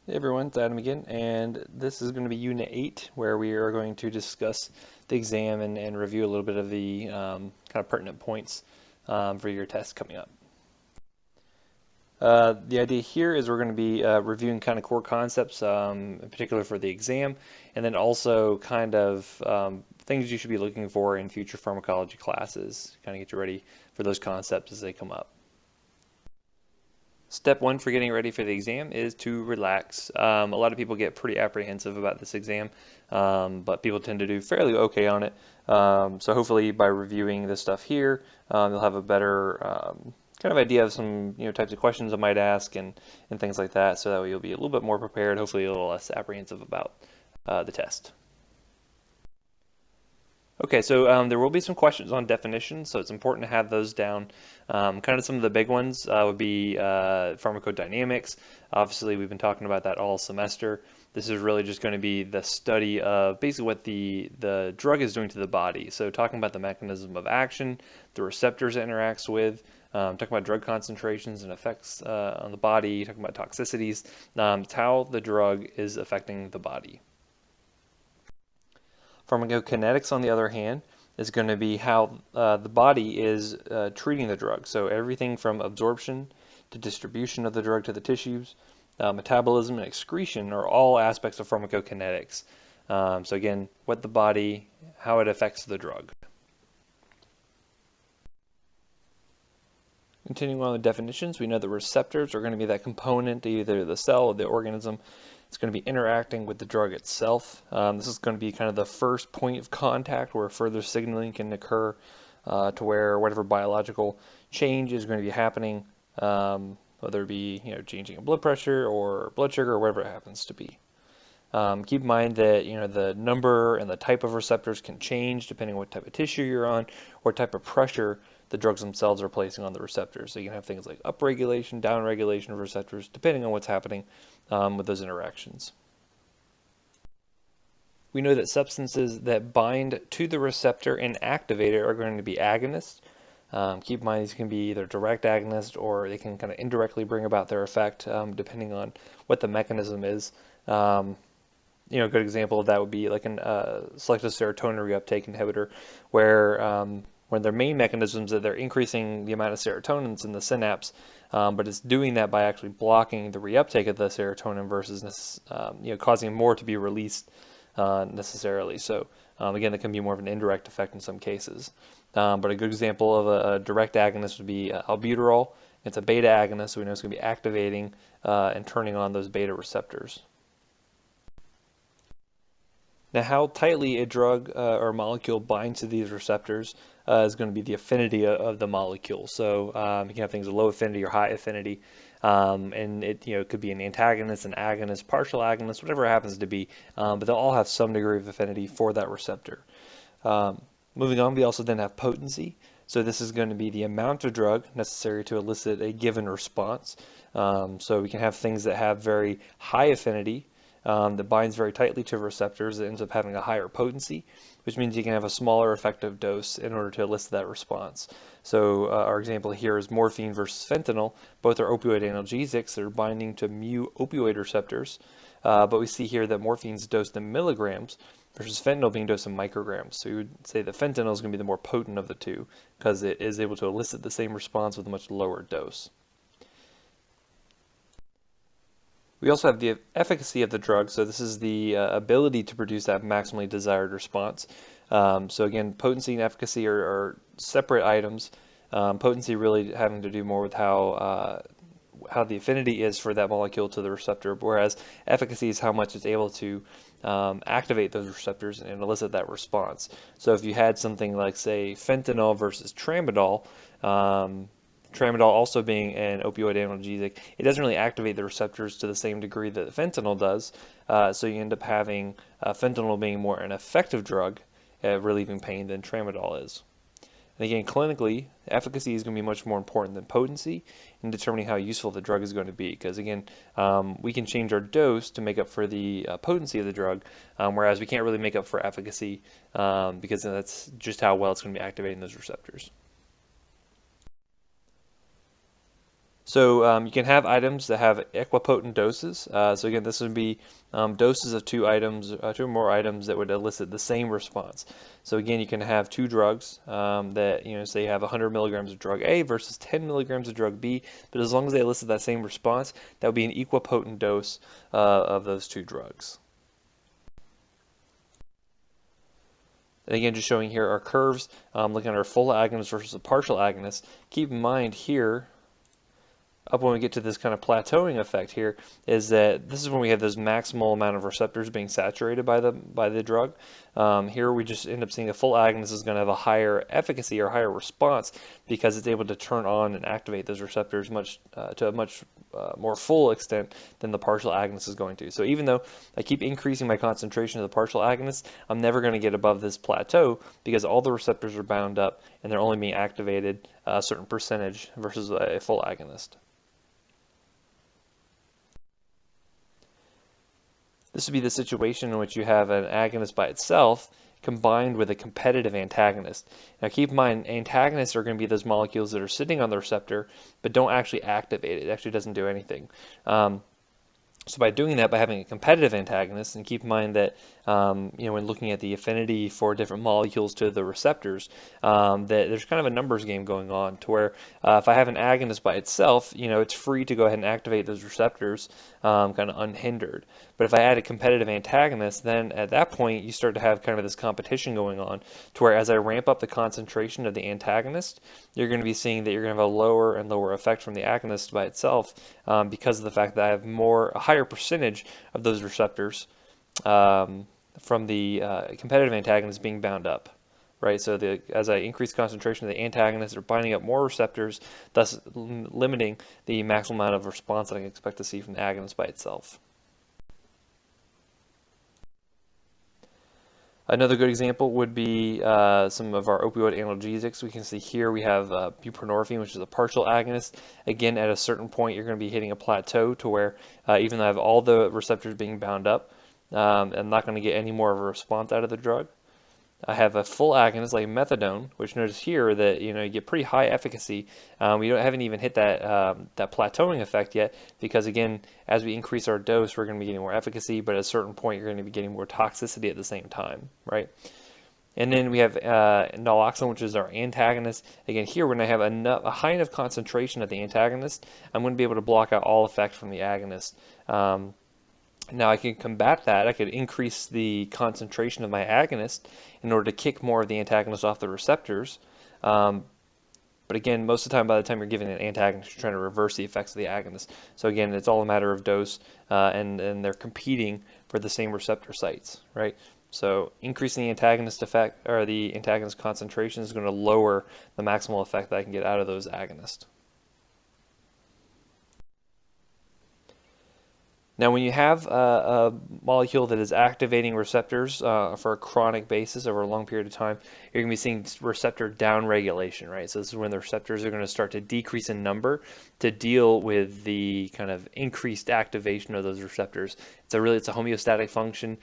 Hey everyone, it's Adam again, and this is going to be Unit 8, where we are going to discuss the exam and review a little bit of the kind of pertinent points for your test coming up. The idea here is we're going to be reviewing kind of core concepts, in particular for the exam, and then also kind of things you should be looking for in future pharmacology classes, kind of get you ready for those concepts as they come up. Step one for getting ready for the exam is to relax. A lot of people get pretty apprehensive about this exam, but people tend to do fairly okay on it. So hopefully by reviewing this stuff here, you'll have a better kind of idea of some types of questions I might ask and things like that. So that way you'll be a little bit more prepared, hopefully a little less apprehensive about the test. Okay, so there will be some questions on definitions, so it's important to have those down. Kind of some of the big ones would be pharmacodynamics. Obviously, we've been talking about that all semester. This is really just going to be the study of basically what the drug is doing to the body. So talking about the mechanism of action, the receptors it interacts with, talking about drug concentrations and effects on the body, talking about toxicities. It's how the drug is affecting the body. Pharmacokinetics, on the other hand, is going to be how the body is treating the drug. So everything from absorption to distribution of the drug to the tissues, metabolism and excretion are all aspects of pharmacokinetics. So again, what the body, how it affects the drug. Continuing on with definitions, we know that receptors are going to be that component, either the cell or the organism. It's going to be interacting with the drug itself. This is going to be kind of the first point of contact where further signaling can occur to where whatever biological change is going to be happening, whether it be changing in blood pressure or blood sugar or whatever it happens to be. Keep in mind that the number and the type of receptors can change depending on what type of tissue you're on or type of pressure the drugs themselves are placing on the receptors. So you can have things like upregulation, downregulation of receptors, depending on what's happening with those interactions. We know that substances that bind to the receptor and activate it are going to be agonists. Keep in mind these can be either direct agonists or they can kind of indirectly bring about their effect depending on what the mechanism is. A good example of that would be like a selective serotonin reuptake inhibitor, where when their main mechanisms that they're increasing the amount of serotonins in the synapse, but it's doing that by actually blocking the reuptake of the serotonin versus causing more to be released necessarily. So again, that can be more of an indirect effect in some cases. But a good example of a direct agonist would be albuterol. It's a beta agonist, so we know it's going to be activating and turning on those beta receptors. Now, how tightly a drug or molecule binds to these receptors is going to be the affinity of the molecule. So you can have things with low affinity or high affinity, and it could be an antagonist, an agonist, partial agonist, whatever it happens to be, but they'll all have some degree of affinity for that receptor. Moving on, we also then have potency. So this is going to be the amount of drug necessary to elicit a given response. So we can have things that have very high affinity, that binds very tightly to receptors that ends up having a higher potency, which means you can have a smaller effective dose in order to elicit that response. So our example here is morphine versus fentanyl. Both are opioid analgesics that are binding to mu opioid receptors, but we see here that morphine is dosed in milligrams versus fentanyl being dosed in micrograms. So you would say that fentanyl is going to be the more potent of the two because it is able to elicit the same response with a much lower dose. We also have the efficacy of the drug, so this is the ability to produce that maximally desired response. So again, potency and efficacy are separate items. Potency really having to do more with how the affinity is for that molecule to the receptor, whereas efficacy is how much it's able to activate those receptors and elicit that response. So if you had something like, say, fentanyl versus tramadol, tramadol also being an opioid analgesic, it doesn't really activate the receptors to the same degree that fentanyl does, so you end up having fentanyl being more an effective drug at relieving pain than tramadol is. And again, clinically, efficacy is going to be much more important than potency in determining how useful the drug is going to be, because again, we can change our dose to make up for the potency of the drug, whereas we can't really make up for efficacy because that's just how well it's going to be activating those receptors. So you can have items that have equipotent doses. So again, this would be doses of two or more items that would elicit the same response. So again, you can have two drugs that, say you have 100 milligrams of drug A versus 10 milligrams of drug B, but as long as they elicit that same response, that would be an equipotent dose of those two drugs. And again, just showing here our curves, looking at our full agonist versus a partial agonist. Keep in mind here, up when we get to this kind of plateauing effect here, is that this is when we have this maximal amount of receptors being saturated by the drug. Here we just end up seeing a full agonist is going to have a higher efficacy or higher response because it's able to turn on and activate those receptors to a much more full extent than the partial agonist is going to. So even though I keep increasing my concentration of the partial agonist, I'm never going to get above this plateau because all the receptors are bound up and they're only being activated a certain percentage versus a full agonist. This would be the situation in which you have an agonist by itself combined with a competitive antagonist. Now keep in mind, antagonists are going to be those molecules that are sitting on the receptor but don't actually activate it. It actually doesn't do anything. So by doing that, by having a competitive antagonist, and keep in mind that when looking at the affinity for different molecules to the receptors, that there's kind of a numbers game going on to where if I have an agonist by itself, it's free to go ahead and activate those receptors kind of unhindered. But if I add a competitive antagonist, then at that point you start to have kind of this competition going on to where as I ramp up the concentration of the antagonist, you're going to be seeing that you're going to have a lower and lower effect from the agonist by itself because of the fact that I have a higher percentage of those receptors from the competitive antagonist being bound up. Right, so as I increase concentration of the antagonists, they're binding up more receptors, thus limiting the maximum amount of response that I can expect to see from the agonist by itself. Another good example would be some of our opioid analgesics. We can see here we have buprenorphine, which is a partial agonist. Again, at a certain point, you're going to be hitting a plateau to where even though I have all the receptors being bound up, I'm not going to get any more of a response out of the drug. I have a full agonist like methadone, which notice here that you get pretty high efficacy. We haven't even hit that plateauing effect yet because again, as we increase our dose, we're going to be getting more efficacy, but at a certain point, you're going to be getting more toxicity at the same time, right? And then we have naloxone, which is our antagonist. Again, here we're going to have a high enough concentration of the antagonist, I'm going to be able to block out all effect from the agonist. Now I can combat that. I could increase the concentration of my agonist in order to kick more of the antagonist off the receptors. But again, most of the time, by the time you're giving an antagonist, you're trying to reverse the effects of the agonist. So again, it's all a matter of dose, and they're competing for the same receptor sites, right? So increasing the antagonist effect or the antagonist concentration is going to lower the maximal effect that I can get out of those agonists. Now, when you have a molecule that is activating receptors for a chronic basis over a long period of time, you're going to be seeing receptor downregulation, right? So this is when the receptors are going to start to decrease in number to deal with the kind of increased activation of those receptors. It's a homeostatic function.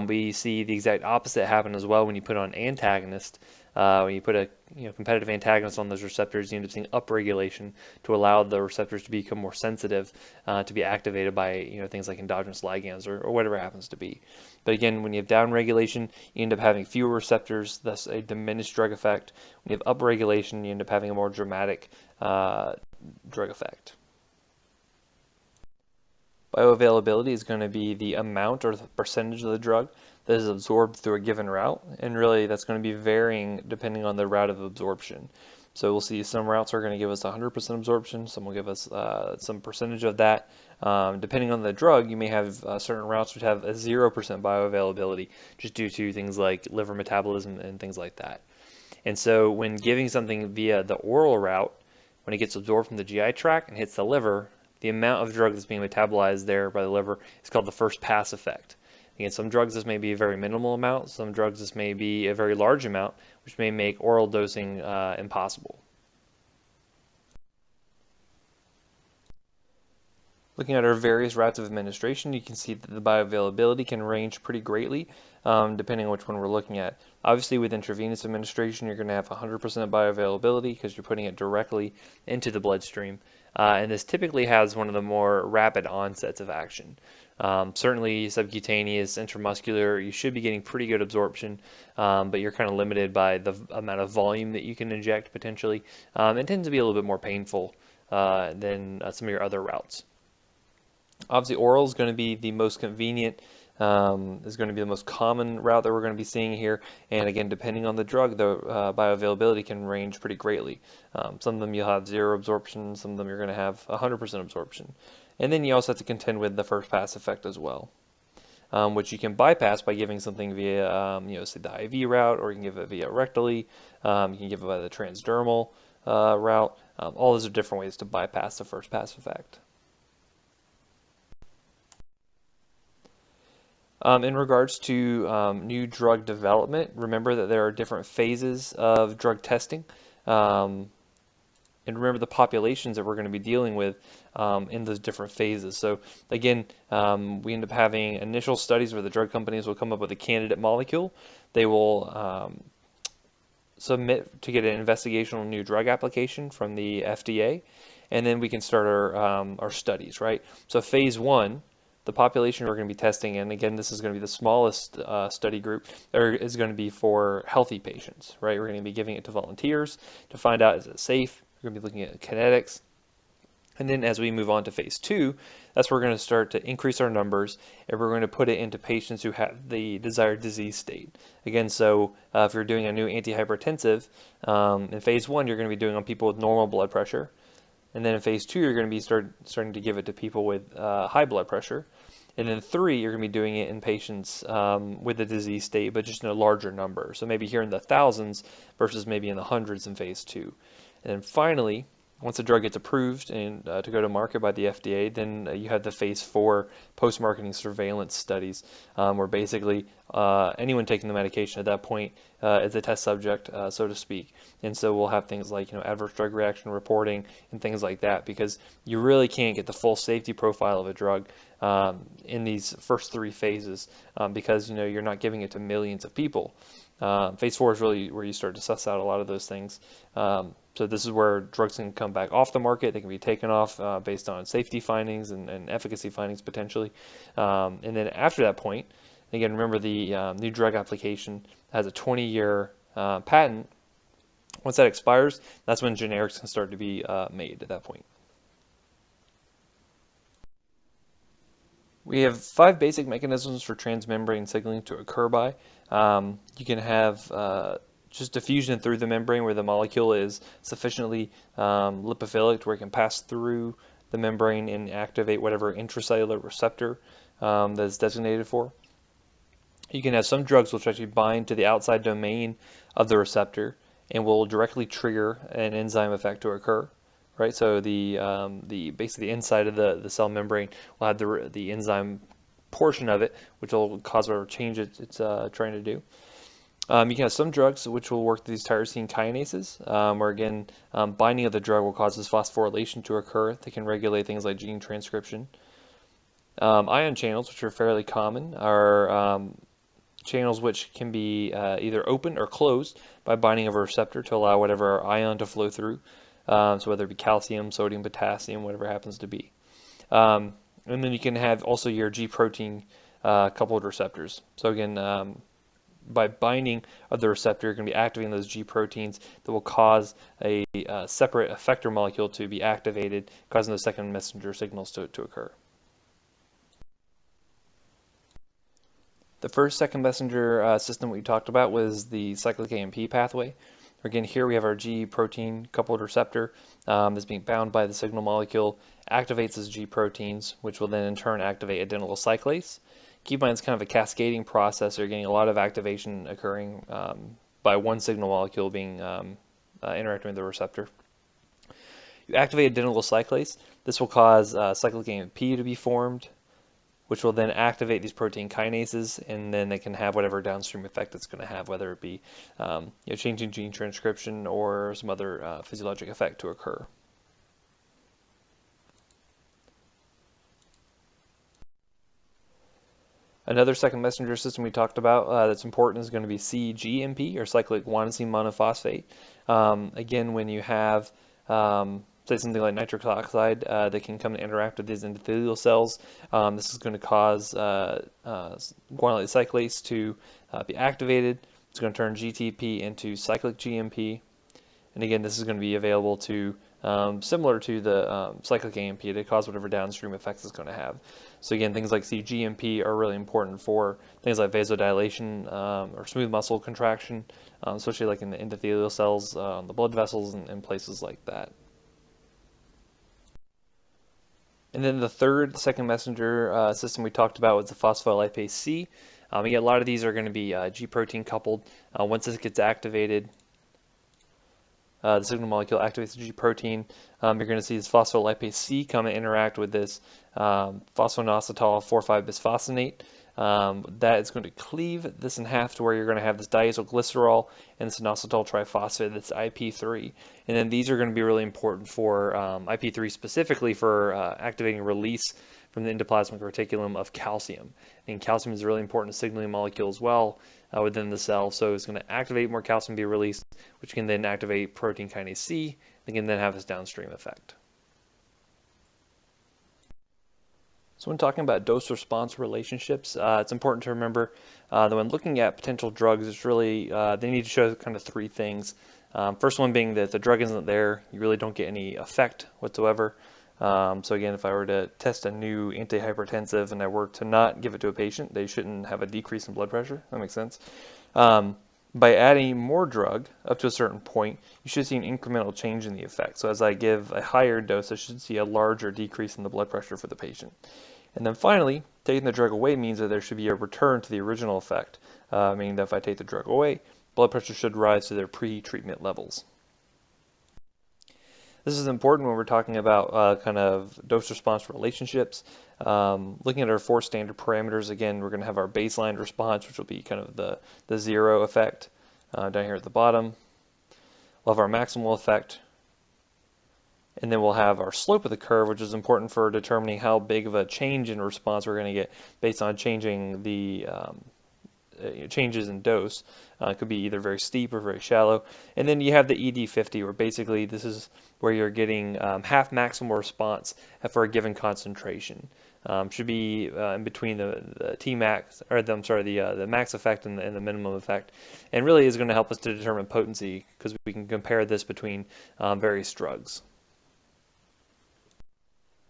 We see the exact opposite happen as well when you put on antagonist. When you put a competitive antagonist on those receptors, you end up seeing upregulation to allow the receptors to become more sensitive to be activated by things like endogenous ligands or whatever it happens to be. But again, when you have downregulation, you end up having fewer receptors, thus a diminished drug effect. When you have upregulation, you end up having a more dramatic drug effect. Bioavailability is going to be the amount or the percentage of the drug that is absorbed through a given route, and really that's going to be varying depending on the route of absorption. So we'll see some routes are going to give us 100% absorption, some will give us some percentage of that. Depending on the drug, you may have certain routes which have a 0% bioavailability just due to things like liver metabolism and things like that. And so when giving something via the oral route, when it gets absorbed from the GI tract and hits the liver, the amount of drug that's being metabolized there by the liver is called the first pass effect. Again, some drugs this may be a very minimal amount, some drugs this may be a very large amount, which may make oral dosing impossible. Looking at our various routes of administration, you can see that the bioavailability can range pretty greatly depending on which one we're looking at. Obviously, with intravenous administration, you're going to have 100% bioavailability because you're putting it directly into the bloodstream. and this typically has one of the more rapid onsets of action. Certainly subcutaneous, intramuscular, you should be getting pretty good absorption, but you're kind of limited by the amount of volume that you can inject potentially. It tends to be a little bit more painful than some of your other routes. Obviously, oral is going to be the most convenient, is going to be the most common route that we're going to be seeing here. And again, depending on the drug, the bioavailability can range pretty greatly. Some of them you'll have 0 absorption, some of them you're going to have 100% absorption. And then you also have to contend with the first pass effect as well, which you can bypass by giving something via, say the IV route, or you can give it via rectally, you can give it by the transdermal route. All those are different ways to bypass the first pass effect. In regards to new drug development, remember that there are different phases of drug testing. And remember the populations that we're going to be dealing with in those different phases. So again, we end up having initial studies where the drug companies will come up with a candidate molecule. They will submit to get an investigational new drug application from the FDA, and then we can start our studies, right? So phase 1, the population we're going to be testing, and again, this is going to be the smallest study group, is going to be for healthy patients, right? We're going to be giving it to volunteers to find out, is it safe? We're going to be looking at kinetics. And then as we move on to phase 2, that's where we're going to start to increase our numbers, and we're going to put it into patients who have the desired disease state. Again, so if you're doing a new antihypertensive, in phase 1, you're going to be doing on people with normal blood pressure. And then in phase 2, you're going to be starting to give it to people with high blood pressure. And then 3, you're going to be doing it in patients with a disease state, but just in a larger number. So maybe here in the thousands versus maybe in the hundreds in phase 2. And then finally, once the drug gets approved and to go to market by the FDA, then you have the phase 4 post-marketing surveillance studies, where basically anyone taking the medication at that point is a test subject, so to speak. And so we'll have things like adverse drug reaction reporting and things like that, because you really can't get the full safety profile of a drug in these first 3 phases, because you're not giving it to millions of people. Phase 4 is really where you start to suss out a lot of those things. So this is where drugs can come back off the market. They can be taken off based on safety findings and efficacy findings potentially. And then after that point, again, remember the new drug application has a 20-year patent. Once that expires, that's when generics can start to be made at that point. We have 5 basic mechanisms for transmembrane signaling to occur by. You can have just diffusion through the membrane where the molecule is sufficiently lipophilic where it can pass through the membrane and activate whatever intracellular receptor that is designated for. You can have some drugs which actually bind to the outside domain of the receptor and will directly trigger an enzyme effect to occur. Right, so basically the inside of the cell membrane will have the enzyme portion of it, which will cause whatever change it's trying to do. You can have some drugs which will work these tyrosine kinases, where again, binding of the drug will cause this phosphorylation to occur. They can regulate things like gene transcription. Ion channels, which are fairly common, are channels which can be either open or closed by binding of a receptor to allow whatever ion to flow through. So whether it be calcium, sodium, potassium, whatever it happens to be. And then you can have also your G protein coupled receptors. So again, by binding of the receptor, you're going to be activating those G proteins that will cause a separate effector molecule to be activated, causing those second messenger signals to occur. The first second messenger system we talked about was the cyclic AMP pathway. Again, here we have our G protein coupled receptor that's being bound by the signal molecule, activates as G proteins, which will then in turn activate adenylyl cyclase. Keep in mind it's kind of a cascading process. You're getting a lot of activation occurring by one signal molecule being interacting with the receptor. You activate adenylyl cyclase. This will cause cyclic AMP to be formed, which will then activate these protein kinases, and then they can have whatever downstream effect it's going to have, whether it be changing gene transcription or some other physiologic effect to occur. Another second messenger system we talked about that's important is going to be CGMP, or cyclic guanosine monophosphate. Again, when you have say something like nitric oxide that can come and interact with these endothelial cells. This is going to cause guanylate cyclase to be activated. It's going to turn GTP into cyclic GMP. And again, this is going to be available to, similar to the cyclic AMP, to cause whatever downstream effects it's going to have. So again, things like CGMP are really important for things like vasodilation or smooth muscle contraction, especially like in the endothelial cells, the blood vessels, and places like that. And then the second messenger system we talked about was the phospholipase C. Again, a lot of these are going to be G protein coupled. Once this gets activated, the signal molecule activates the G protein. You're going to see this phospholipase C come and interact with this phosphoinositol 4,5-bisphosphonate. That is going to cleave this in half to where you're going to have this diacylglycerol and this inositol triphosphate, that's IP3. And then these are going to be really important for IP3 specifically for activating release from the endoplasmic reticulum of calcium. And calcium is a really important signaling molecule as well within the cell, so it's going to activate more calcium be released, which can then activate protein kinase C, and can then have this downstream effect. So when talking about dose-response relationships, it's important to remember that when looking at potential drugs, it's really, they need to show kind of three things. First one being that if the drug isn't there, you really don't get any effect whatsoever. So again, if I were to test a new antihypertensive and I were to not give it to a patient, they shouldn't have a decrease in blood pressure. That makes sense. By adding more drug up to a certain point, you should see an incremental change in the effect. So as I give a higher dose, I should see a larger decrease in the blood pressure for the patient. And then finally, taking the drug away means that there should be a return to the original effect, meaning that if I take the drug away, blood pressure should rise to their pre-treatment levels. This is important when we're talking about kind of dose-response relationships. Looking at our 4 standard parameters, again, we're going to have our baseline response, which will be kind of the zero effect down here at the bottom. We'll have our maximal effect. And then we'll have our slope of the curve, which is important for determining how big of a change in response we're going to get based on changing the changes in dose. It could be either very steep or very shallow. And then you have the ED50, where basically this is where you're getting half maximal response for a given concentration. Should be in between the Tmax, or the max effect and the minimum effect, and really is going to help us to determine potency because we can compare this between various drugs.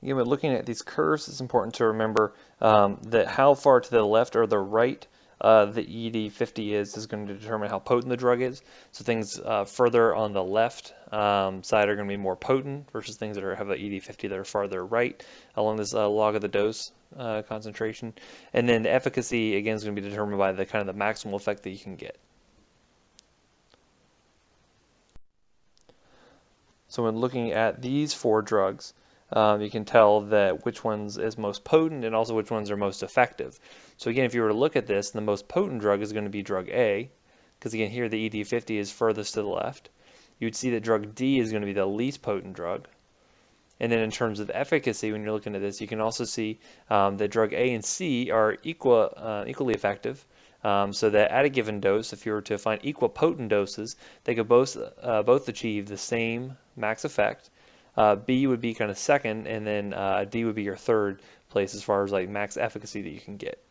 Again, when looking at these curves, it's important to remember that how far to the left or the right the ED50 is going to determine how potent the drug is. So things further on the left side are going to be more potent versus things that have an ED50 that are farther right along this log of the dose concentration. And then the efficacy, again, is going to be determined by the kind of the maximal effect that you can get. So when looking at these 4 drugs, you can tell that which ones is most potent and also which ones are most effective. So again, if you were to look at this, the most potent drug is going to be drug A, because again here the ED50 is furthest to the left. You would see that drug D is going to be the least potent drug. And then in terms of efficacy, when you're looking at this, you can also see that drug A and C are equally effective. So that at a given dose, if you were to find equal potent doses, they could both achieve the same max effect. B would be kind of second, and then D would be your third place as far as like max efficacy that you can get.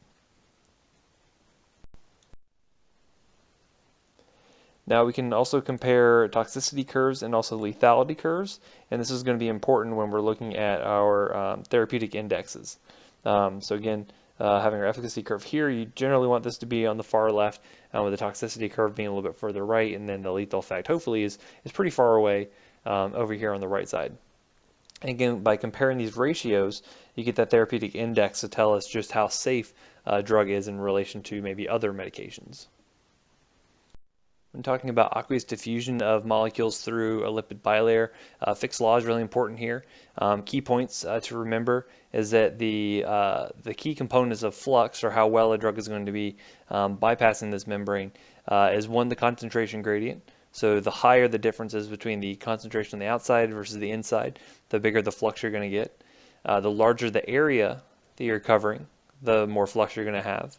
Now we can also compare toxicity curves and also lethality curves, and this is going to be important when we're looking at our therapeutic indexes. So again, having our efficacy curve here, you generally want this to be on the far left, with the toxicity curve being a little bit further right, and then the lethal effect hopefully is pretty far away over here on the right side. And again, by comparing these ratios, you get that therapeutic index to tell us just how safe a drug is in relation to maybe other medications. When talking about aqueous diffusion of molecules through a lipid bilayer, Fick's law is really important here. Key points to remember is that the key components of flux, or how well a drug is going to be bypassing this membrane, is one, the concentration gradient. So the higher the difference is between the concentration on the outside versus the inside, the bigger the flux you're going to get. The larger the area that you're covering, the more flux you're going to have.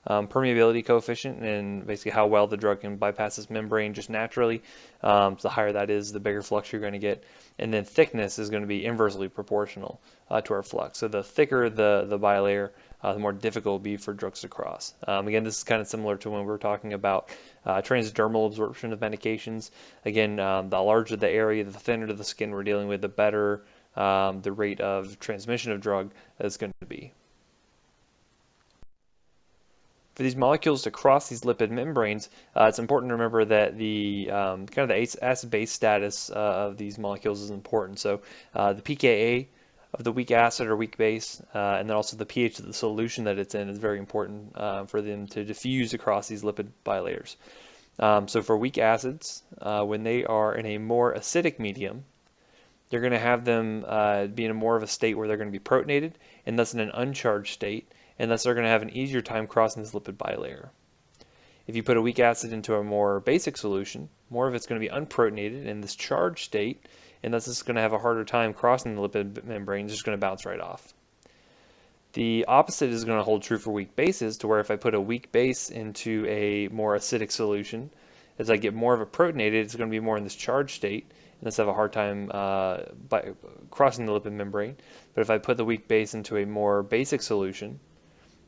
permeability coefficient, and basically how well the drug can bypass this membrane just naturally. So the higher that is, the bigger flux you're going to get. And then thickness is going to be inversely proportional to our flux. So the thicker the bilayer, the more difficult it will be for drugs to cross. Again, this is kind of similar to when we were talking about transdermal absorption of medications. Again, the larger the area, the thinner the skin we're dealing with, the better the rate of transmission of drug is going to be. For these molecules to cross these lipid membranes, it's important to remember that the kind of the acid-base status of these molecules is important. So the pKa of the weak acid or weak base, and then also the pH of the solution that it's in is very important for them to diffuse across these lipid bilayers. So for weak acids, when they are in a more acidic medium, you're going to have them be in more of a state where they're going to be protonated, and thus in an uncharged state, and thus they're going to have an easier time crossing this lipid bilayer. If you put a weak acid into a more basic solution, more of it's going to be unprotonated in this charged state, and thus it's going to have a harder time crossing the lipid membrane. It's just going to bounce right off. The opposite is going to hold true for weak bases, to where if I put a weak base into a more acidic solution, as I get more of it protonated, it's going to be more in this charged state, and thus have a hard time crossing the lipid membrane. But if I put the weak base into a more basic solution,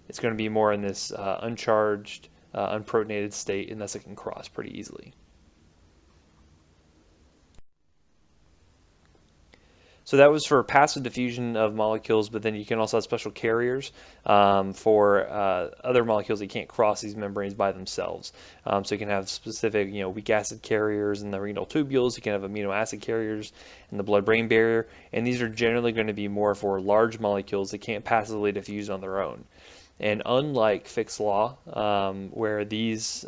it's going to be more in this uncharged, unprotonated state, and thus it can cross pretty easily. So that was for passive diffusion of molecules, but then you can also have special carriers for other molecules that can't cross these membranes by themselves. So you can have specific, weak acid carriers in the renal tubules. You can have amino acid carriers in the blood-brain barrier, and these are generally going to be more for large molecules that can't passively diffuse on their own. And unlike Fick's law, where these,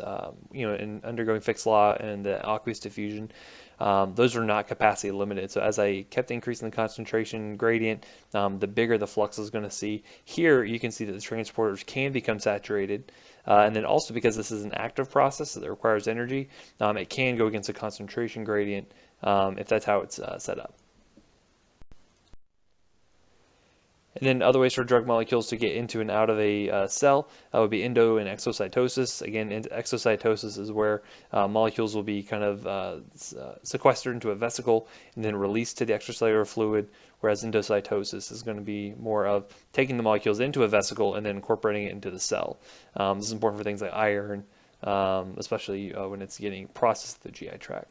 in undergoing Fick's law and the aqueous diffusion, those are not capacity limited. So as I kept increasing the concentration gradient, the bigger the flux is going to see. Here you can see that the transporters can become saturated. And then also, because this is an active process that requires energy, it can go against the concentration gradient if that's how it's set up. And then other ways for drug molecules to get into and out of a cell would be endo and exocytosis. Again, exocytosis is where molecules will be kind of sequestered into a vesicle and then released to the extracellular fluid, whereas endocytosis is going to be more of taking the molecules into a vesicle and then incorporating it into the cell. This is important for things like iron, especially when it's getting processed through the GI tract.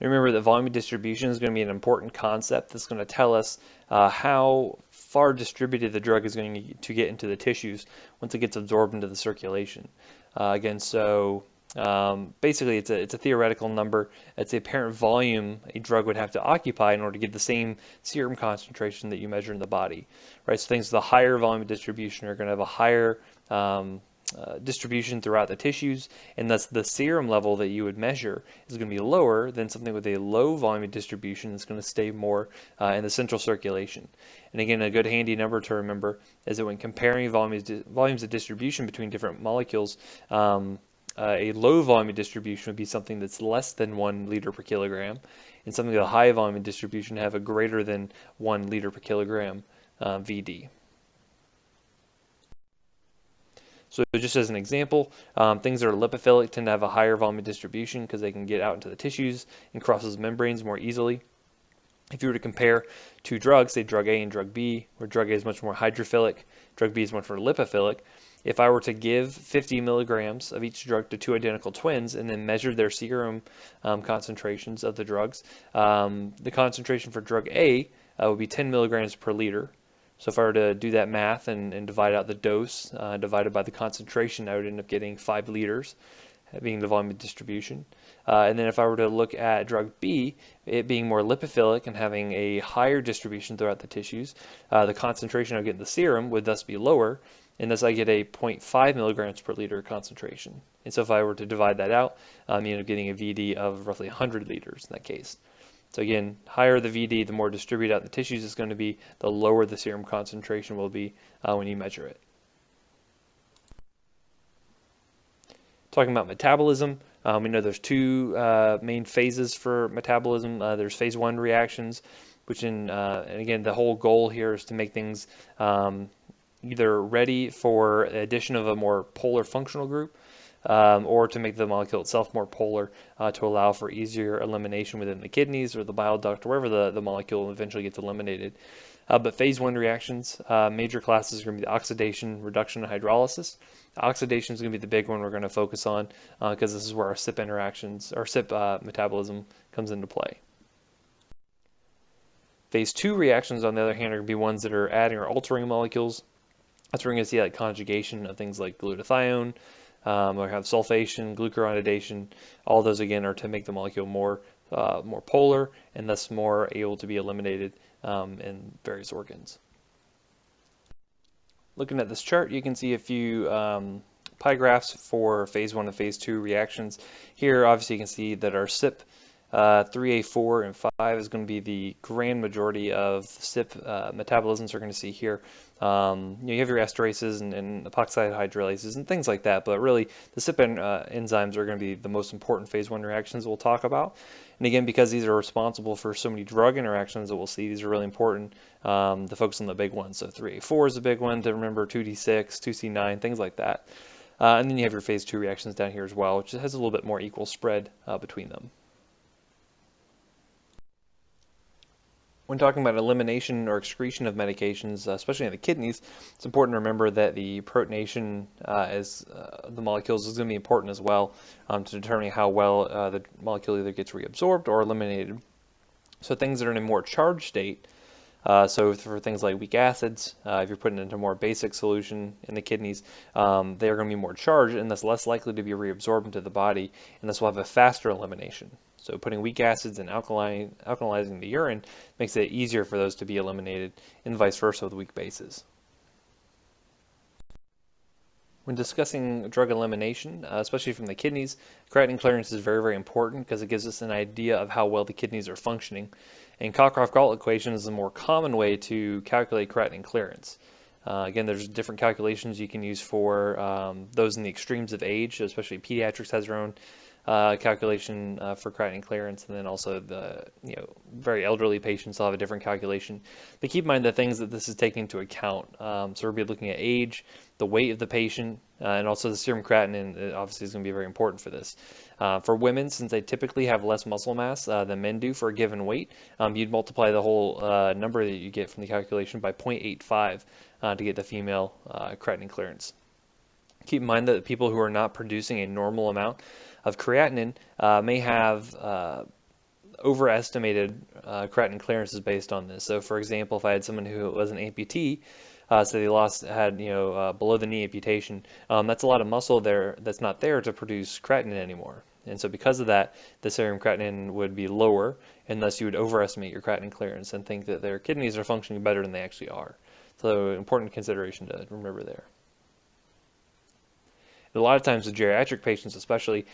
Remember that volume distribution is going to be an important concept that's going to tell us how far distributed the drug is going to get into the tissues once it gets absorbed into the circulation. Basically it's a theoretical number. It's the apparent volume a drug would have to occupy in order to get the same serum concentration that you measure in the body. Right? So things with a higher volume of distribution are going to have a higher distribution throughout the tissues, and thus the serum level that you would measure is going to be lower than something with a low volume of distribution that's going to stay more in the central circulation. And again, a good handy number to remember is that when comparing volumes of distribution between different molecules, a low volume of distribution would be something that's less than 1 liter per kilogram, and something with a high volume of distribution have a greater than 1 liter per kilogram VD. So just as an example, things that are lipophilic tend to have a higher volume of distribution because they can get out into the tissues and cross those membranes more easily. If you were to compare two drugs, say drug A and drug B, where drug A is much more hydrophilic, drug B is much more lipophilic, if I were to give 50 milligrams of each drug to two identical twins and then measure their serum concentrations of the drugs, the concentration for drug A would be 10 milligrams per liter. So if I were to do that math and divide out the dose divided by the concentration, I would end up getting 5 liters, being the volume of distribution. And then if I were to look at drug B, it being more lipophilic and having a higher distribution throughout the tissues, the concentration I would get in the serum would thus be lower, and thus I get a 0.5 milligrams per liter concentration. And so if I were to divide that out, you end up getting a VD of roughly 100 liters in that case. So again, higher the VD, the more distributed out in the tissues it's going to be, the lower the serum concentration will be when you measure it. Talking about metabolism, we know there's two main phases for metabolism. There's phase 1 reactions, which and again, the whole goal here is to make things either ready for the addition of a more polar functional group, or to make the molecule itself more polar to allow for easier elimination within the kidneys or the bile duct or wherever the molecule eventually gets eliminated. But phase 1 reactions, major classes are going to be the oxidation, reduction, and hydrolysis. Oxidation is going to be the big one we're going to focus on because this is where our CYP interactions, or CYP metabolism comes into play. Phase 2 reactions, on the other hand, are going to be ones that are adding or altering molecules. That's where we're going to see like conjugation of things like glutathione, or have sulfation, glucuronidation. All those again are to make the molecule more polar and thus more able to be eliminated in various organs. Looking at this chart, you can see a few pie graphs for phase 1 and phase 2 reactions. Here, obviously, you can see that our CYP 3A, 4, and 5 is going to be the grand majority of CYP metabolisms we're going to see here. You have your esterases and epoxide hydrolases and things like that, but really the CYP enzymes are going to be the most important phase 1 reactions we'll talk about. And again, because these are responsible for so many drug interactions that we'll see, these are really important to focus on the big ones. So 3A4 is a big one to remember, 2D6, 2C9, things like that. And then you have your phase 2 reactions down here as well, which has a little bit more equal spread between them. When talking about elimination or excretion of medications, especially in the kidneys, it's important to remember that the protonation the molecules is going to be important as well to determining how well the molecule either gets reabsorbed or eliminated. So things that are in a more charged state, so for things like weak acids, if you're putting it into a more basic solution in the kidneys, they are going to be more charged and thus less likely to be reabsorbed into the body, and this will have a faster elimination. So putting weak acids and alkalizing the urine makes it easier for those to be eliminated, and vice versa with weak bases. When discussing drug elimination, especially from the kidneys, creatinine clearance is very, very important because it gives us an idea of how well the kidneys are functioning. And Cockcroft-Gault equation is a more common way to calculate creatinine clearance. Again, there's different calculations you can use for those in the extremes of age, especially pediatrics has their own calculation for creatinine clearance, and then also the very elderly patients will have a different calculation. But keep in mind the things that this is taking into account. So we'll be looking at age, the weight of the patient, and also the serum creatinine obviously is going to be very important for this. For women, since they typically have less muscle mass than men do for a given weight, you'd multiply the whole number that you get from the calculation by 0.85 to get the female creatinine clearance. Keep in mind that people who are not producing a normal amount of creatinine may have overestimated creatinine clearances based on this. So, for example, if I had someone who was an amputee, so they had below the knee amputation, that's a lot of muscle there that's not there to produce creatinine anymore. And so because of that, the serum creatinine would be lower, and thus you would overestimate your creatinine clearance and think that their kidneys are functioning better than they actually are. So important consideration to remember there. A lot of times with geriatric patients especially,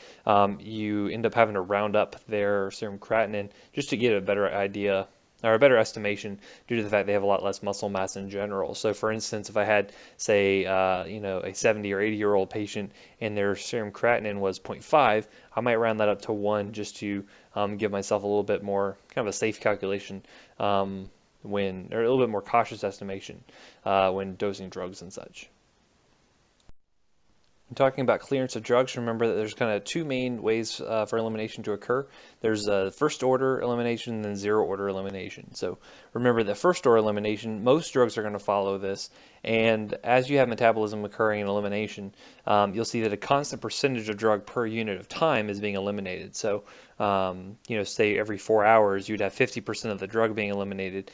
you end up having to round up their serum creatinine just to get a better idea or a better estimation due to the fact they have a lot less muscle mass in general. So for instance, if I had, say, a 70 or 80-year-old patient and their serum creatinine was 0.5, I might round that up to 1 just to give myself a little bit more, kind of a safe calculation or a little bit more cautious estimation when dosing drugs and such. In talking about clearance of drugs, remember that there's kind of two main ways for elimination to occur. There's first order elimination and then zero order elimination. So remember that first order elimination, most drugs are going to follow this, and as you have metabolism occurring in elimination, you'll see that a constant percentage of drug per unit of time is being eliminated. So say every 4 hours you'd have 50% of the drug being eliminated,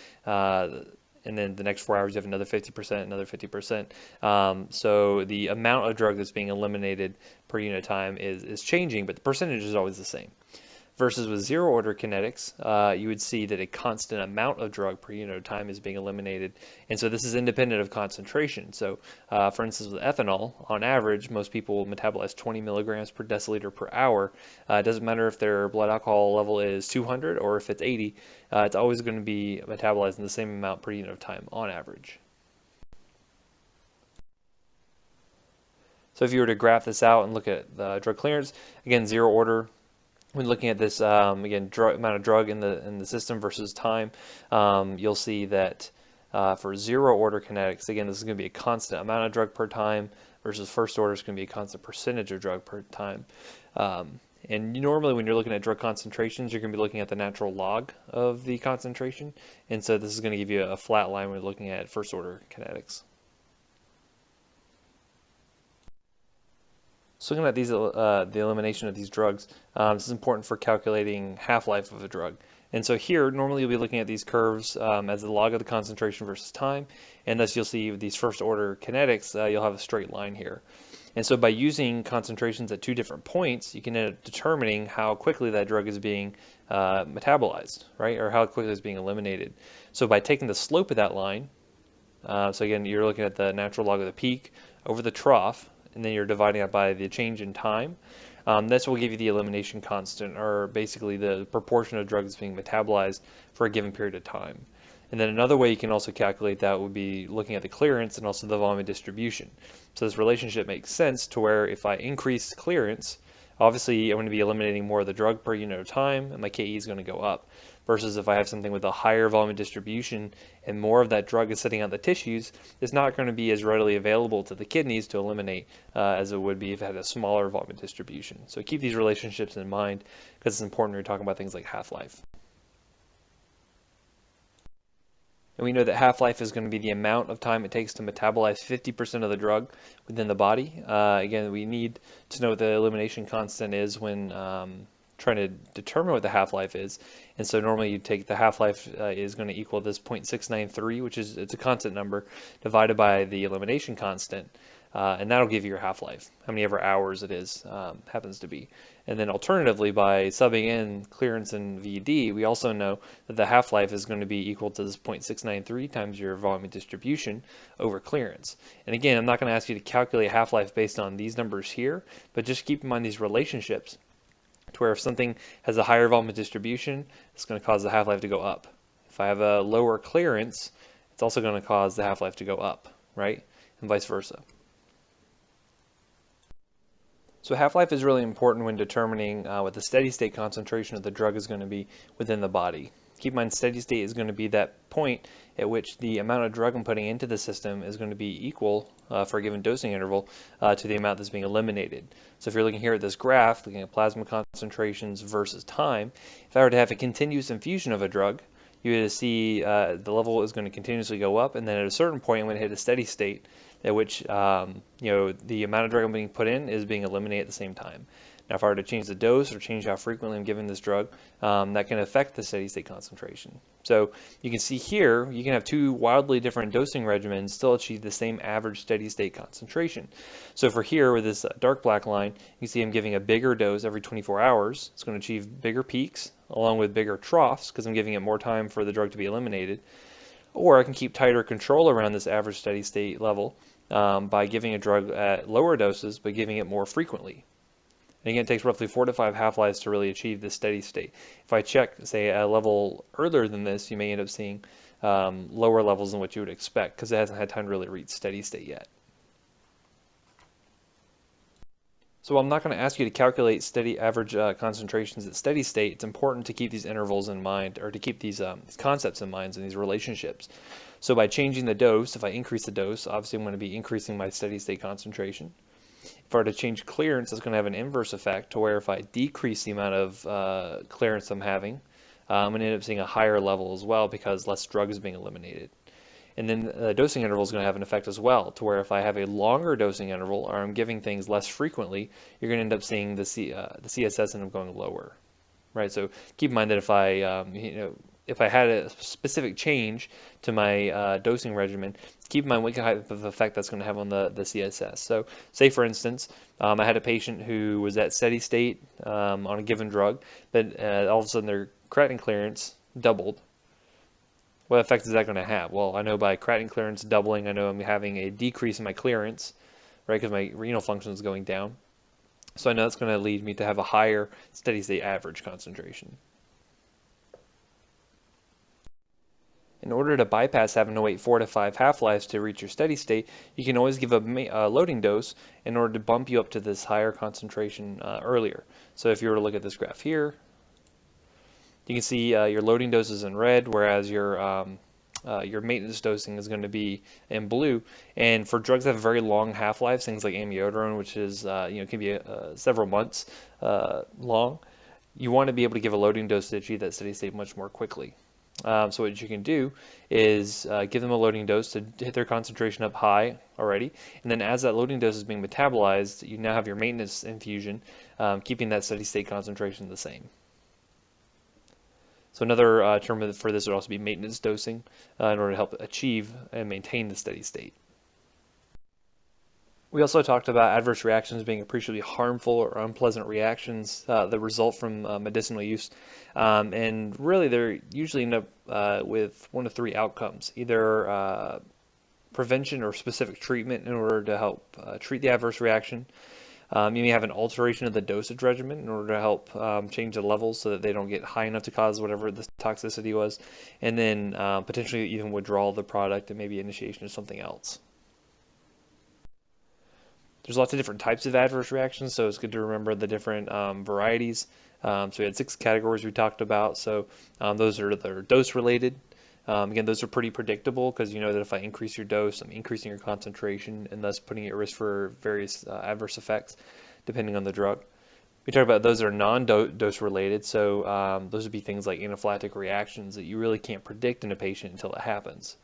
and then the next 4 hours you have another 50%, another 50%. So the amount of drug that's being eliminated per unit of time is changing, but the percentage is always the same. Versus with zero order kinetics, you would see that a constant amount of drug per unit of time is being eliminated. And so this is independent of concentration. So for instance, with ethanol, on average, most people will metabolize 20 milligrams per deciliter per hour. It doesn't matter if their blood alcohol level is 200 or if it's 80. It's always going to be metabolized in the same amount per unit of time on average. So if you were to graph this out and look at the drug clearance, again, zero order, when looking at this, again, amount of drug in the system versus time, you'll see that for zero order kinetics, again, this is going to be a constant amount of drug per time versus first order is going to be a constant percentage of drug per time. And normally when you're looking at drug concentrations, you're going to be looking at the natural log of the concentration. And so this is going to give you a flat line when you're looking at first order kinetics. So looking at these, the elimination of these drugs, this is important for calculating half-life of a drug. And so here, normally you'll be looking at these curves as the log of the concentration versus time, and thus you'll see these first-order kinetics, you'll have a straight line here. And so by using concentrations at two different points, you can end up determining how quickly that drug is being metabolized, right, or how quickly it's being eliminated. So by taking the slope of that line, so again, you're looking at the natural log of the peak over the trough, and then you're dividing it by the change in time. This will give you the elimination constant, or basically the proportion of drugs being metabolized for a given period of time. And then another way you can also calculate that would be looking at the clearance and also the volume distribution. So this relationship makes sense to where if I increase clearance, obviously I'm going to be eliminating more of the drug per unit of time, and my KE is going to go up. Versus if I have something with a higher volume distribution and more of that drug is sitting on the tissues, it's not going to be as readily available to the kidneys to eliminate as it would be if it had a smaller volume distribution. So keep these relationships in mind because it's important when you're talking about things like half-life. And we know that half-life is going to be the amount of time it takes to metabolize 50% of the drug within the body. Again, we need to know what the elimination constant is when trying to determine what the half-life is. And so normally you take the half-life is going to equal this 0.693, which is, it's a constant number, divided by the elimination constant. And that'll give you your half-life, how many ever hours it is, happens to be. And then alternatively, by subbing in clearance and VD, we also know that the half-life is going to be equal to this 0.693 times your volume distribution over clearance. And again, I'm not going to ask you to calculate half-life based on these numbers here, but just keep in mind these relationships to where if something has a higher volume distribution, it's going to cause the half-life to go up. If I have a lower clearance, it's also going to cause the half-life to go up, right? And vice versa. So half-life is really important when determining what the steady state concentration of the drug is going to be within the body. Keep in mind, steady state is going to be that point at which the amount of drug I'm putting into the system is going to be equal for a given dosing interval to the amount that's being eliminated. So if you're looking here at this graph, looking at plasma concentrations versus time, if I were to have a continuous infusion of a drug, you would see the level is going to continuously go up, and then at a certain point I'm going to hit a steady state at which you know, the amount of drug I'm being put in is being eliminated at the same time. Now, if I were to change the dose or change how frequently I'm giving this drug, that can affect the steady state concentration. So you can see here, you can have two wildly different dosing regimens still achieve the same average steady state concentration. So for here, with this dark black line, you see I'm giving a bigger dose every 24 hours. It's going to achieve bigger peaks along with bigger troughs because I'm giving it more time for the drug to be eliminated. Or I can keep tighter control around this average steady state level by giving a drug at lower doses, but giving it more frequently. And again, it takes roughly 4 to 5 half-lives to really achieve this steady state. If I check, say, a level earlier than this, you may end up seeing lower levels than what you would expect because it hasn't had time to really reach steady state yet. So while I'm not going to ask you to calculate steady average concentrations at steady state, it's important to keep these intervals in mind, or to keep these concepts in mind and these relationships. So by changing the dose, if I increase the dose, obviously I'm going to be increasing my steady state concentration. If I were to change clearance, it's going to have an inverse effect to where if I decrease the amount of clearance I'm having, I'm going to end up seeing a higher level as well because less drug is being eliminated. And then the dosing interval is going to have an effect as well, to where if I have a longer dosing interval or I'm giving things less frequently, you're going to end up seeing the CSS end up going lower, right? So keep in mind that if I, if I had a specific change to my dosing regimen, keep in mind what kind of effect that's going to have on the CSS. So say, for instance, I had a patient who was at steady state on a given drug, but all of a sudden their creatinine clearance doubled. What effect is that going to have? Well, I know by creatinine clearance doubling, I know I'm having a decrease in my clearance, right, because my renal function is going down. So I know that's going to lead me to have a higher steady state average concentration. in order to bypass having to wait 4 to 5 half-lives to reach your steady state, you can always give a loading dose in order to bump you up to this higher concentration earlier. So if you were to look at this graph here, you can see your loading dose is in red, whereas your maintenance dosing is going to be in blue. And for drugs that have very long half-lives, things like amiodarone, which is can be several months long, you want to be able to give a loading dose to achieve that steady state much more quickly. So what you can do is give them a loading dose to hit their concentration up high already, and then as that loading dose is being metabolized, you now have your maintenance infusion, keeping that steady state concentration the same. So another term for this would also be maintenance dosing in order to help achieve and maintain the steady state. We also talked about adverse reactions being appreciably harmful or unpleasant reactions that result from medicinal use. And really, they're usually end up with one of three outcomes: either prevention or specific treatment in order to help treat the adverse reaction. You may have an alteration of the dosage regimen in order to help change the levels so that they don't get high enough to cause whatever the toxicity was. And then potentially even withdrawal of the product and maybe initiation of something else. There's lots of different types of adverse reactions, so it's good to remember the different varieties. So we had 6 categories we talked about. So those are dose related. Again, those are pretty predictable because you know that if I increase your dose, I'm increasing your concentration and thus putting you at risk for various adverse effects depending on the drug. We talked about those that are non-dose related. So those would be things like anaphylactic reactions that you really can't predict in a patient until it happens.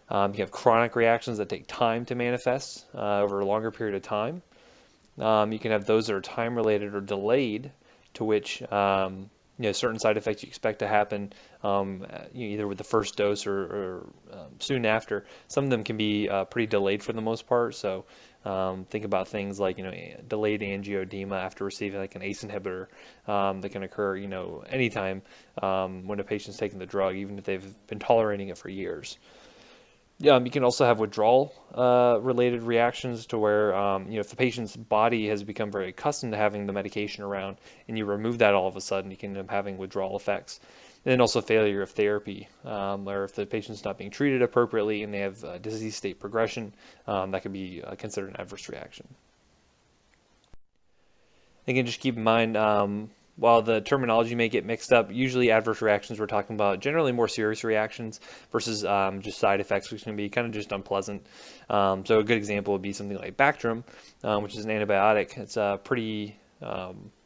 You have chronic reactions that take time to manifest over a longer period of time. You can have those that are time-related or delayed, to which certain side effects you expect to happen either with the first dose or soon after. Some of them can be pretty delayed for the most part. So think about things like delayed angioedema after receiving like an ACE inhibitor that can occur anytime when a patient's taking the drug, even if they've been tolerating it for years. You can also have withdrawal related reactions to where if the patient's body has become very accustomed to having the medication around and you remove that all of a sudden, you can end up having withdrawal effects. And then also failure of therapy, or if the patient's not being treated appropriately and they have disease state progression, that could be considered an adverse reaction. Again, just keep in mind, while the terminology may get mixed up, usually adverse reactions we're talking about generally more serious reactions versus just side effects, which can be kind of just unpleasant. So a good example would be something like Bactrim, which is an antibiotic. It's pretty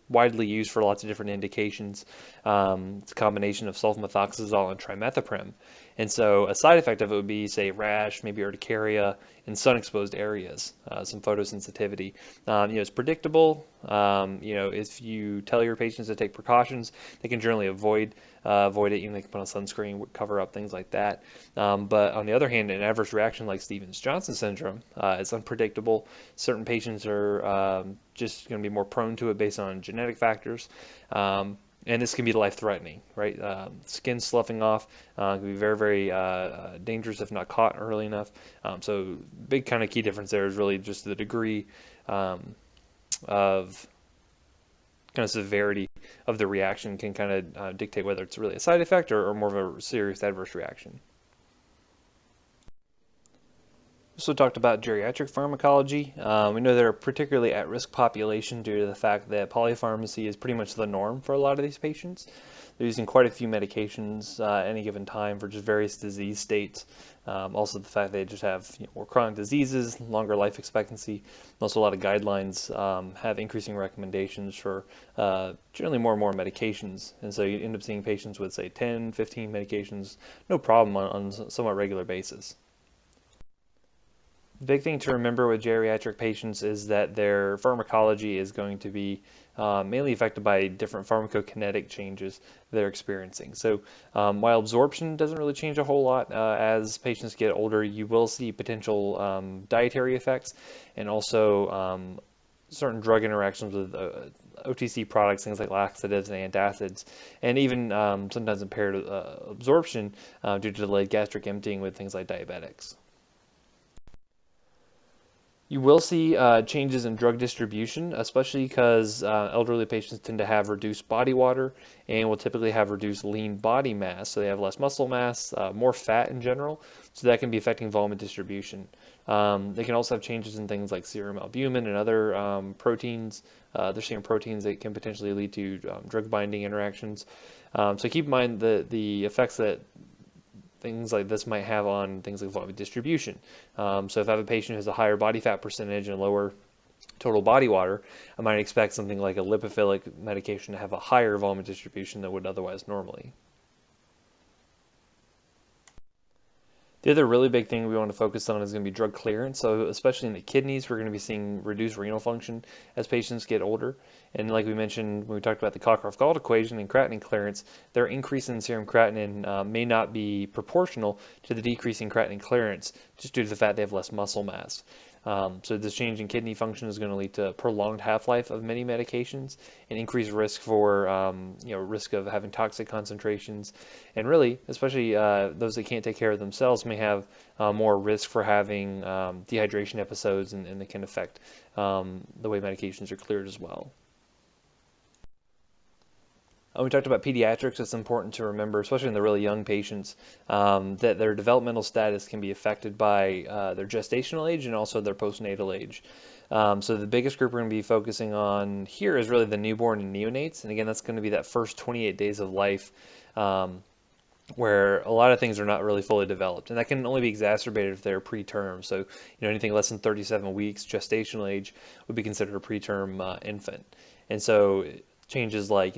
widely used for lots of different indications. It's a combination of sulfamethoxazole and trimethoprim. And so a side effect of it would be, say, rash, maybe urticaria in sun-exposed areas, some photosensitivity. It's predictable. If you tell your patients to take precautions, they can generally avoid it. Even they can put on sunscreen, cover up, things like that. But on the other hand, an adverse reaction like Stevens-Johnson syndrome is unpredictable. Certain patients are just going to be more prone to it based on genetic factors. And this can be life-threatening, right? Skin sloughing off can be very, very dangerous if not caught early enough. So big kind of key difference there is really just the degree of kind of severity of the reaction can kind of dictate whether it's really a side effect or more of a serious adverse reaction. Also talked about geriatric pharmacology. We know they're a particularly at-risk population due to the fact that polypharmacy is pretty much the norm for a lot of these patients. They're using quite a few medications at any given time for just various disease states. Also the fact they just have more chronic diseases, longer life expectancy. Also a lot of guidelines have increasing recommendations for generally more and more medications. And so you end up seeing patients with, say, 10, 15 medications, no problem on a somewhat regular basis. The big thing to remember with geriatric patients is that their pharmacology is going to be mainly affected by different pharmacokinetic changes they're experiencing. So while absorption doesn't really change a whole lot, as patients get older, you will see potential dietary effects and also certain drug interactions with OTC products, things like laxatives and antacids, and even sometimes impaired absorption due to delayed gastric emptying with things like diabetics. You will see changes in drug distribution, especially because elderly patients tend to have reduced body water and will typically have reduced lean body mass. So they have less muscle mass, more fat in general. So that can be affecting volume distribution. They can also have changes in things like serum albumin and other proteins. They're seeing proteins that can potentially lead to drug binding interactions. So keep in mind the effects that things like this might have on things like volume distribution. So if I have a patient who has a higher body fat percentage and lower total body water, I might expect something like a lipophilic medication to have a higher volume distribution than would otherwise normally. The other really big thing we want to focus on is going to be drug clearance. So especially in the kidneys, we're going to be seeing reduced renal function as patients get older. And like we mentioned when we talked about the Cockcroft-Gault equation and creatinine clearance, their increase in serum creatinine may not be proportional to the decrease in creatinine clearance just due to the fact they have less muscle mass. So this change in kidney function is going to lead to prolonged half-life of many medications and increased risk for risk of having toxic concentrations, and really, especially those that can't take care of themselves may have more risk for having dehydration episodes, and they can affect the way medications are cleared as well. We talked about pediatrics. It's important to remember, especially in the really young patients, that their developmental status can be affected by their gestational age and also their postnatal age. So the biggest group we're going to be focusing on here is really the newborn and neonates. And again, that's going to be that first 28 days of life where a lot of things are not really fully developed. And that can only be exacerbated if they're preterm. So anything less than 37 weeks gestational age would be considered a preterm infant. And so changes like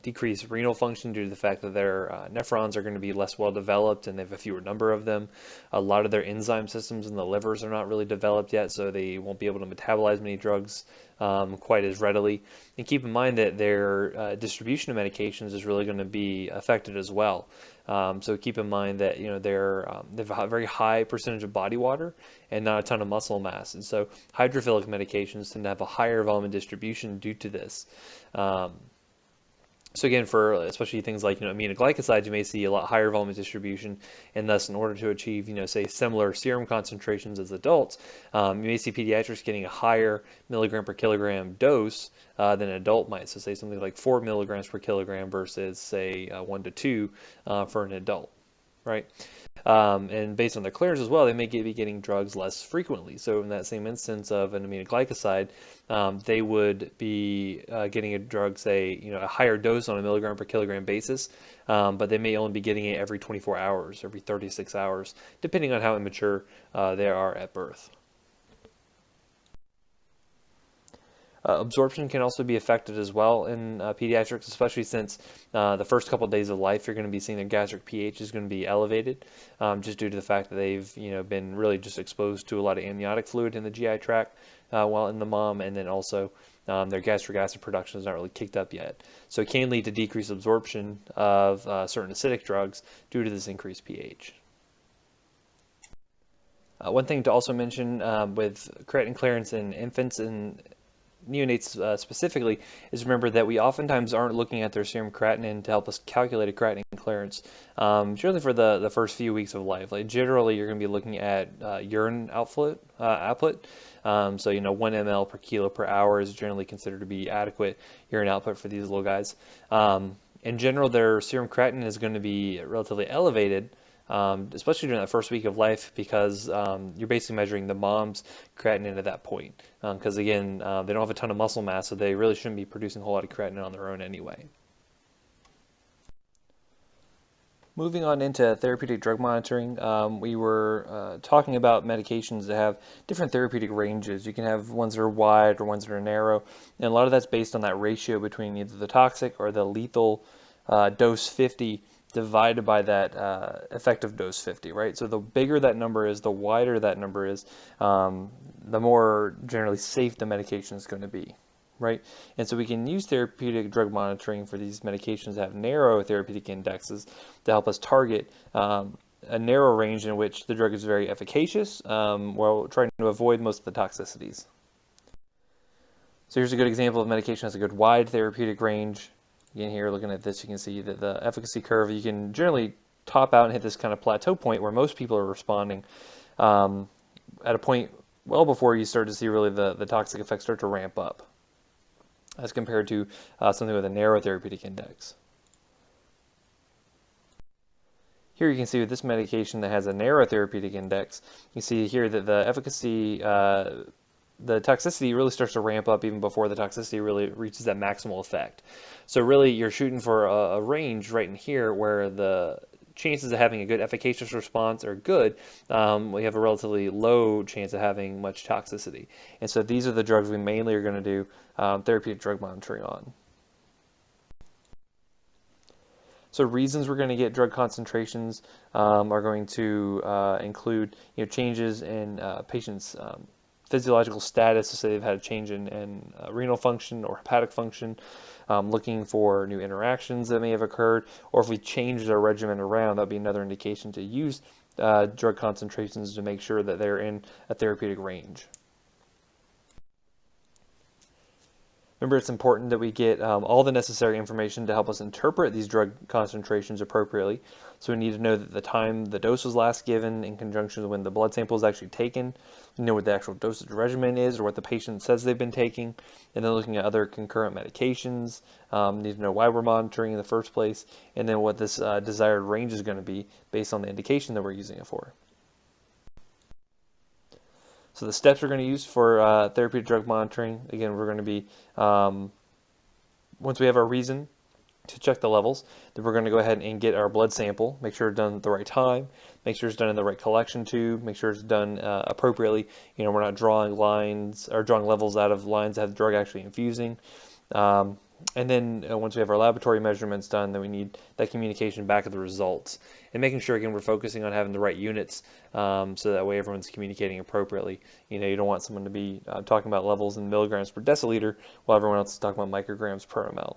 decreased renal function due to the fact that their nephrons are going to be less well developed and they have a fewer number of them. A lot of their enzyme systems in the livers are not really developed yet, so they won't be able to metabolize many drugs quite as readily. And keep in mind that their distribution of medications is really going to be affected as well. So keep in mind that they have a very high percentage of body water and not a ton of muscle mass, and so hydrophilic medications tend to have a higher volume distribution due to this. So again, for especially things like aminoglycosides, you may see a lot higher volume distribution, and thus, in order to achieve say similar serum concentrations as adults, you may see pediatrics getting a higher milligram per kilogram dose than an adult might. So say something like 4 milligrams per kilogram versus say 1 to 2 for an adult, right? And based on their clearance as well, they may be getting drugs less frequently. So in that same instance of an aminoglycoside, they would be getting a drug, say, a higher dose on a milligram per kilogram basis, but they may only be getting it every 24 hours, every 36 hours, depending on how immature they are at birth. Absorption can also be affected as well in pediatrics, especially since the first couple of days of life, you're going to be seeing their gastric pH is going to be elevated, just due to the fact that they've been really just exposed to a lot of amniotic fluid in the GI tract while in the mom, and then also their gastric acid production is not really kicked up yet. So it can lead to decreased absorption of certain acidic drugs due to this increased pH. One thing to also mention with creatinine clearance in infants and neonates specifically is remember that we oftentimes aren't looking at their serum creatinine to help us calculate a creatinine clearance, generally for the first few weeks of life. Like generally, you're going to be looking at urine output. So 1 ml per kilo per hour is generally considered to be adequate urine output for these little guys. In general, their serum creatinine is going to be relatively elevated, especially during that first week of life, because you're basically measuring the mom's creatinine at that point. Because again, they don't have a ton of muscle mass, so they really shouldn't be producing a whole lot of creatinine on their own anyway. Moving on into therapeutic drug monitoring, we were talking about medications that have different therapeutic ranges. You can have ones that are wide or ones that are narrow, and a lot of that's based on that ratio between either the toxic or the lethal dose 50 divided by that effective dose 50, right? So the bigger that number is, the wider that number is, the more generally safe the medication is going to be, right? And so we can use therapeutic drug monitoring for these medications that have narrow therapeutic indexes to help us target a narrow range in which the drug is very efficacious while trying to avoid most of the toxicities. So here's a good example of medication that has a good wide therapeutic range. Again, here looking at this, you can see that the efficacy curve, you can generally top out and hit this kind of plateau point where most people are responding at a point well before you start to see really the toxic effects start to ramp up, as compared to something with a narrow therapeutic index. Here you can see with this medication that has a narrow therapeutic index, you see here that the efficacy, the toxicity really starts to ramp up even before the toxicity really reaches that maximal effect. So really you're shooting for a range right in here where the chances of having a good efficacious response are good. We have a relatively low chance of having much toxicity. And so these are the drugs we mainly are going to do therapeutic drug monitoring on. So reasons we're going to get drug concentrations are going to include changes in patients' physiological status, so they've had a change in renal function or hepatic function, looking for new interactions that may have occurred, or if we changed our regimen around, that would be another indication to use drug concentrations to make sure that they're in a therapeutic range. Remember, it's important that we get all the necessary information to help us interpret these drug concentrations appropriately. So we need to know that the time the dose was last given in conjunction with when the blood sample is actually taken, know what the actual dosage regimen is or what the patient says they've been taking, and then looking at other concurrent medications. Need to know why we're monitoring in the first place, and then what this desired range is going to be based on the indication that we're using it for. So the steps we're going to use for therapeutic drug monitoring, again, we're going to be, once we have our reason to check the levels, then we're going to go ahead and get our blood sample, make sure it's done at the right time, make sure it's done in the right collection tube, make sure it's done appropriately. We're not drawing lines or drawing levels out of lines that have the drug actually infusing. And then once we have our laboratory measurements done, then we need that communication back of the results. And making sure, again, we're focusing on having the right units so that way everyone's communicating appropriately. You don't want someone to be talking about levels in milligrams per deciliter while everyone else is talking about micrograms per ml.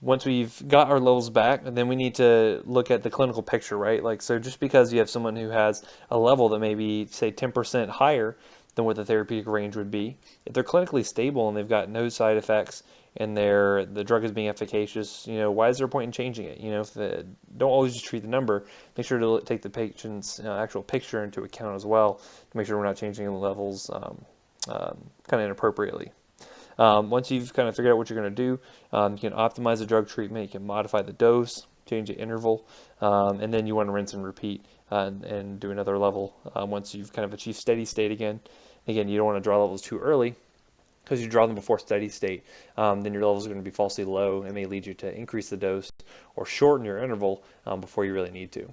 Once we've got our levels back, then we need to look at the clinical picture, right? So just because you have someone who has a level that may be, say, 10% higher than what the therapeutic range would be, if they're clinically stable and they've got no side effects and the drug is being efficacious, why is there a point in changing it? Don't always just treat the number. Make sure to take the patient's actual picture into account as well to make sure we're not changing the levels kind of inappropriately. Once you've kind of figured out what you're going to do, you can optimize the drug treatment, you can modify the dose, change the interval, and then you want to rinse and repeat and do another level once you've kind of achieved steady state again. Again, you don't want to draw levels too early, because you draw them before steady state, then your levels are going to be falsely low and may lead you to increase the dose or shorten your interval before you really need to.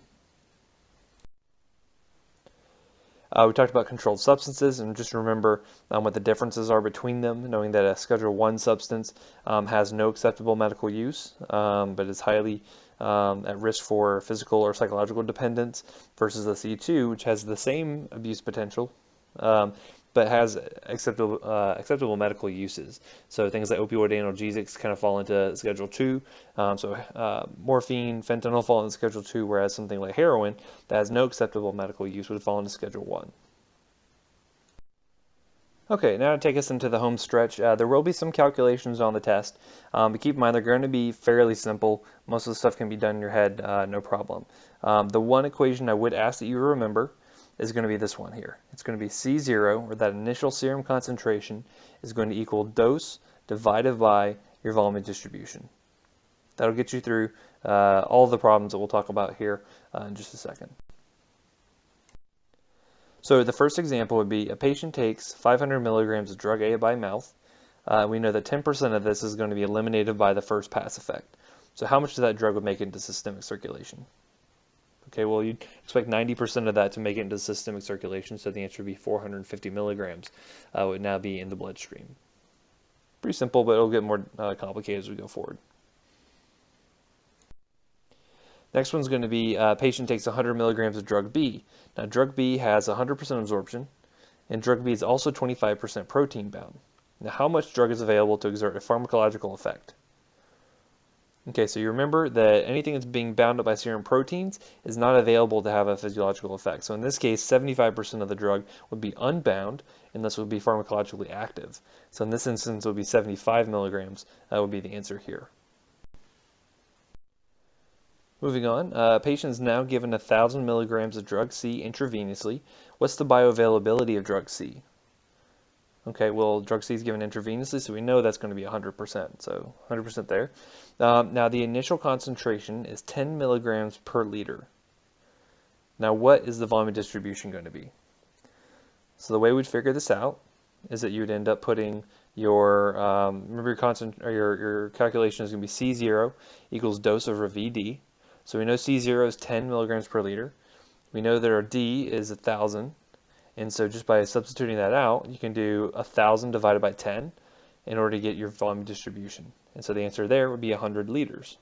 We talked about controlled substances, and just remember what the differences are between them, knowing that a Schedule 1 substance has no acceptable medical use, but is highly at risk for physical or psychological dependence, versus a C2, which has the same abuse potential, but has acceptable medical uses. So things like opioid analgesics kind of fall into Schedule 2. Morphine, fentanyl fall into Schedule 2, whereas something like heroin that has no acceptable medical use would fall into Schedule 1. Okay, now to take us into the home stretch, there will be some calculations on the test, but keep in mind they're going to be fairly simple. Most of the stuff can be done in your head, no problem. The one equation I would ask that you remember is going to be this one here. It's going to be C0, or that initial serum concentration, is going to equal dose divided by your volume distribution. That'll get you through all of the problems that we'll talk about here in just a second. So the first example would be a patient takes 500 milligrams of drug A by mouth. We know that 10% of this is going to be eliminated by the first pass effect. So how much does that drug would make it into systemic circulation? Okay, well, you'd expect 90% of that to make it into systemic circulation, so the answer would be 450 milligrams would now be in the bloodstream. Pretty simple, but it'll get more complicated as we go forward. Next one's going to be a patient takes 100 milligrams of drug B. Now, drug B has 100% absorption, and drug B is also 25% protein bound. Now, how much drug is available to exert a pharmacological effect? Okay, so you remember that anything that's being bound up by serum proteins is not available to have a physiological effect. So in this case, 75% of the drug would be unbound, and this would be pharmacologically active. So in this instance, it would be 75 milligrams. That would be the answer here. Moving on, patient is now given 1,000 milligrams of drug C intravenously. What's the bioavailability of drug C? Okay, well, drug C is given intravenously, so we know that's going to be 100%, so 100% there. Now, the initial concentration is 10 milligrams per liter. Now, what is the volume distribution going to be? So the way we'd figure this out is that you'd end up putting your, remember your calculation is going to be C0 equals dose over VD. So we know C0 is 10 milligrams per liter. We know that our D is 1,000. And so just by substituting that out, you can do 1,000 divided by 10 in order to get your volume distribution. And so the answer there would be 100 liters.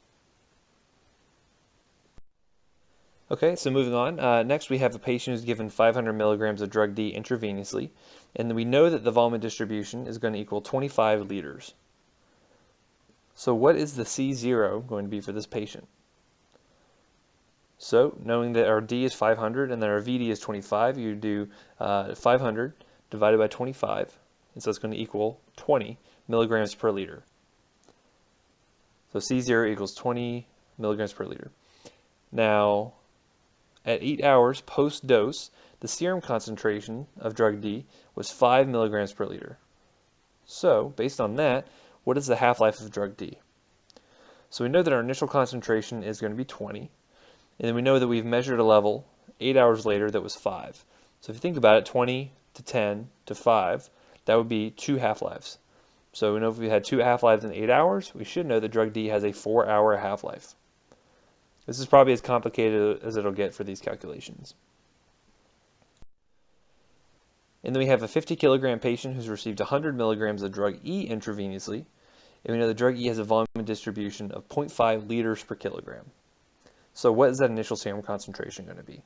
Okay, so moving on. Next we have a patient who's given 500 milligrams of drug D intravenously. And we know that the volume distribution is going to equal 25 liters. So what is the C0 going to be for this patient? So, knowing that our D is 500 and that our VD is 25, you do 500 divided by 25, and so it's going to equal 20 milligrams per liter. So C0 equals 20 milligrams per liter. Now, at 8 hours post-dose, the serum concentration of drug D was 5 milligrams per liter. So, based on that, what is the half-life of drug D? So we know that our initial concentration is going to be 20. And then we know that we've measured a level 8 hours later that was 5. So if you think about it, 20 to 10 to 5, that would be 2 half-lives. So we know if we had 2 half-lives in 8 hours, we should know that drug D has a 4-hour half-life. This is probably as complicated as it'll get for these calculations. And then we have a 50 kilogram patient who's received 100 milligrams of drug E intravenously. And we know the drug E has a volume distribution of 0.5 liters per kilogram. So what is that initial serum concentration going to be?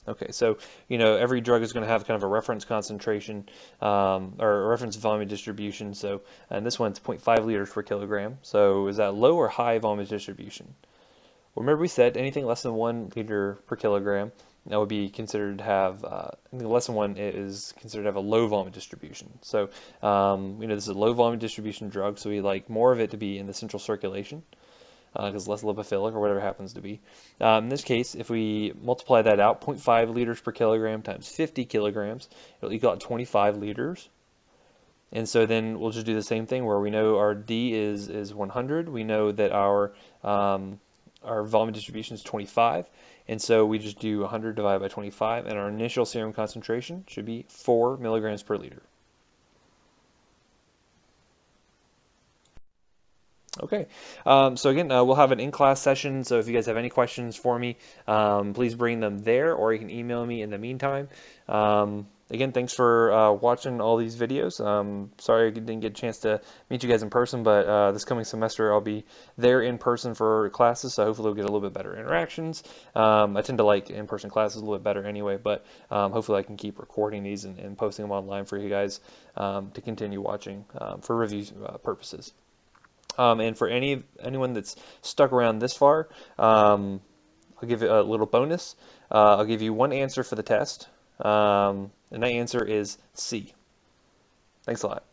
Okay, so every drug is going to have kind of a reference concentration or a reference volume distribution. So and this one's 0.5 liters per kilogram. So is that low or high volume distribution? Well, remember we said anything less than 1 liter per kilogram that would be considered to have anything less than 1 is considered to have a low volume distribution. So this is a low volume distribution drug, so we like more of it to be in the central circulation. Because less lipophilic or whatever happens to be. In this case, if we multiply that out, 0.5 liters per kilogram times 50 kilograms, it'll equal out 25 liters. And so then we'll just do the same thing where we know our D is 100. We know that our volume distribution is 25. And so we just do 100 divided by 25, and our initial serum concentration should be 4 milligrams per liter. Okay, so again, we'll have an in-class session, so if you guys have any questions for me, please bring them there, or you can email me in the meantime. Again, thanks for watching all these videos. Sorry I didn't get a chance to meet you guys in person, but this coming semester I'll be there in person for classes, so hopefully we'll get a little bit better interactions. I tend to like in-person classes a little bit better anyway, but hopefully I can keep recording these and posting them online for you guys to continue watching for review purposes. And for anyone that's stuck around this far, I'll give it a little bonus. I'll give you one answer for the test, and that answer is C. Thanks a lot.